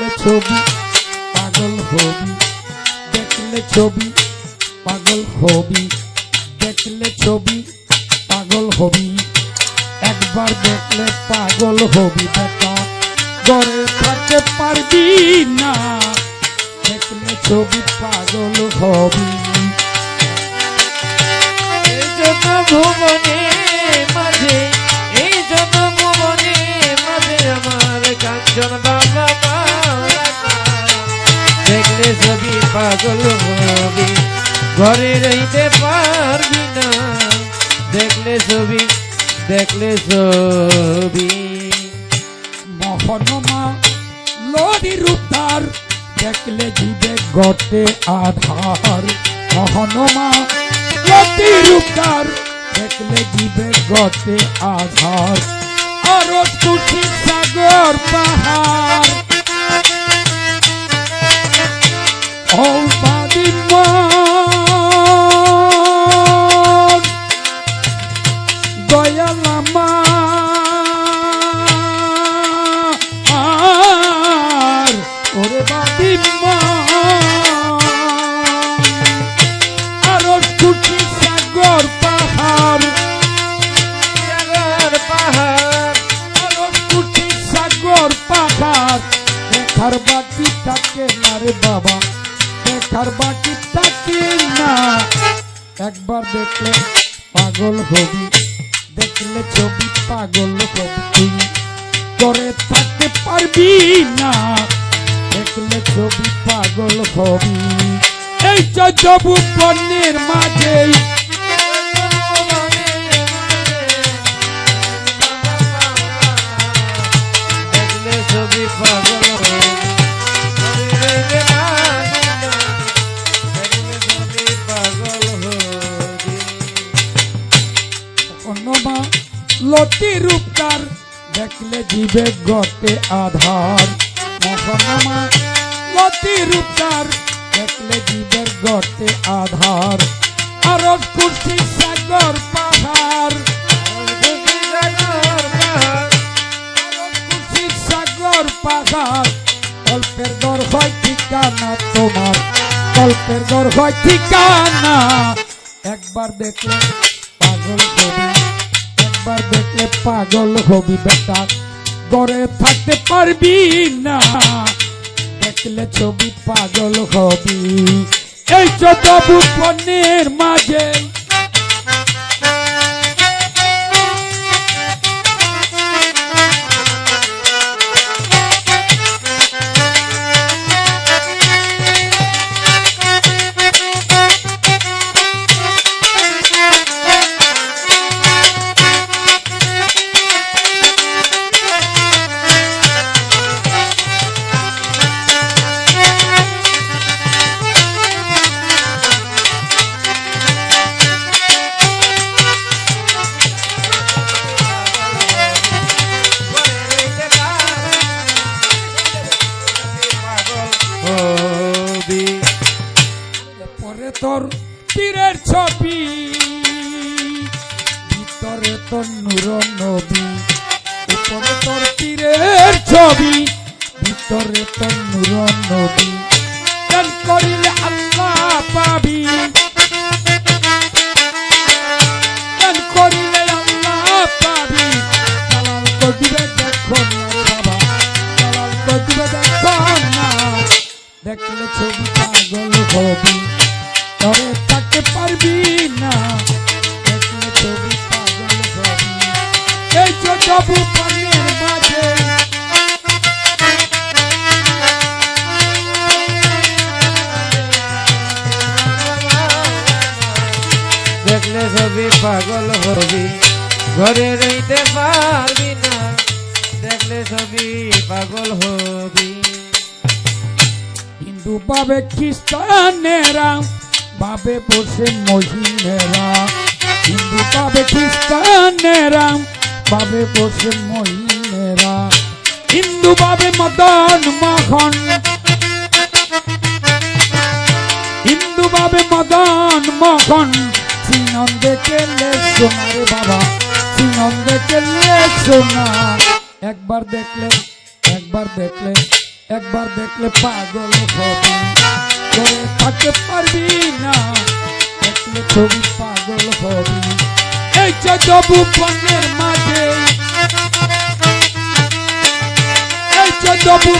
দেখলে ছবি পাগল হবি, দেখলে ছবি পাগল হবি, দেখলে ছবি পাগল হবি, একবার দেখলে পাগল হবি বেটা, ঘরে থাকতে পারবি না, দেখলে ছবি পাগল হবি। এই জন্য ভুবনে মাঝে, এই জন্য ভুবনে মাঝে আমার কাঞ্চন বাবা দেখলে ছবি পাগল হবি, ঘরে রইতে পারবি না, দেখলে ছবি, দেখলে ছবি। মোহনমা লড়ি রূপদার, দেখলে জীবে গটে আধার, মোহনমা লড়ি রূপদার, দেখলে জীবে গটে আধার, আরো খুশি সাগর পাহাড়, ও বাদিমন দয়াল আমার, ওরে বাদিমন আরো খুশি সাগর পাহাড়, সাগর পাহাড়, আরো খুশি সাগর পাহাড়, দেখার বাকি থাকে না রে বাবা, দেখার বাকি থাকে না, একবার দেখলে পাগল হবি, দেখলে ছবি পাগল হবি, করে থাকতে পারবি না, দেখলে ছবি পাগল হবি। এই চজবু বনের মাঝে, দেখলে ছবি পাগল হবি, দেখলে ছবি পাগল হবি। অন্যমা লতি রূপদার, দেখলে জীবে গটে আধার, মোহনমা লতি রূপদার, দেখলে জীবের গটে আধার, আরো খুশি সাগর পাহাড়, আরো খুশি সাগর পাহাড়, কল্পের দর হয় ঠিকানা তোমার, কল্পের দর হয় ঠিকানা, একবার দেখলে পাগল হবি, একবার দেখলে পাগল হবি বেটা, ঘরে থাকতে পারবি না, দেখলে ছবি পাগল হবি। এই চজবু বনের মাঝে, পরে তোর তীরের ছবি, ভিতরে তোর নূর নবী, উপরে তোর তীরের ছবি, ভিতরে তোর নূর নবী, দান করিলে আল্লাহ পাবি, দান করিলে আল্লাহ পাবি, জালাল করিবে দেখো না রে বাবা, জালাল করিবে দেখো না, দেখলে ছবি পাগল হবি, তবে থাকতে পারবি না, দেখলে ছবি পাগল হবি। এই চজবু বনের মাঝে, দেখলে ছবি পাগল হবি, ঘরে রইতে পারবি না, দেখলে ছবি পাগল হবি। হিন্দু বাবে খ্রিস্টানেরা বাবে বসে মহিনেরা, হিন্দু বাবে খ্রিস্টানেরা বাবে বসে মহিনেরা, হিন্দু বাবে মদন মোহন, হিন্দু বাবে মদন মোহন, সিনন দেখলে সোনা রে বাবা, সিনন দেখলে সোনা, একবার দেখলে, একবার দেখলে একবার দেখলে পাগল হবি করে থাকতে পারবি না দেখলে ছবি পাগল হবি এই যে জবু বনের মাঝে এই যে জবু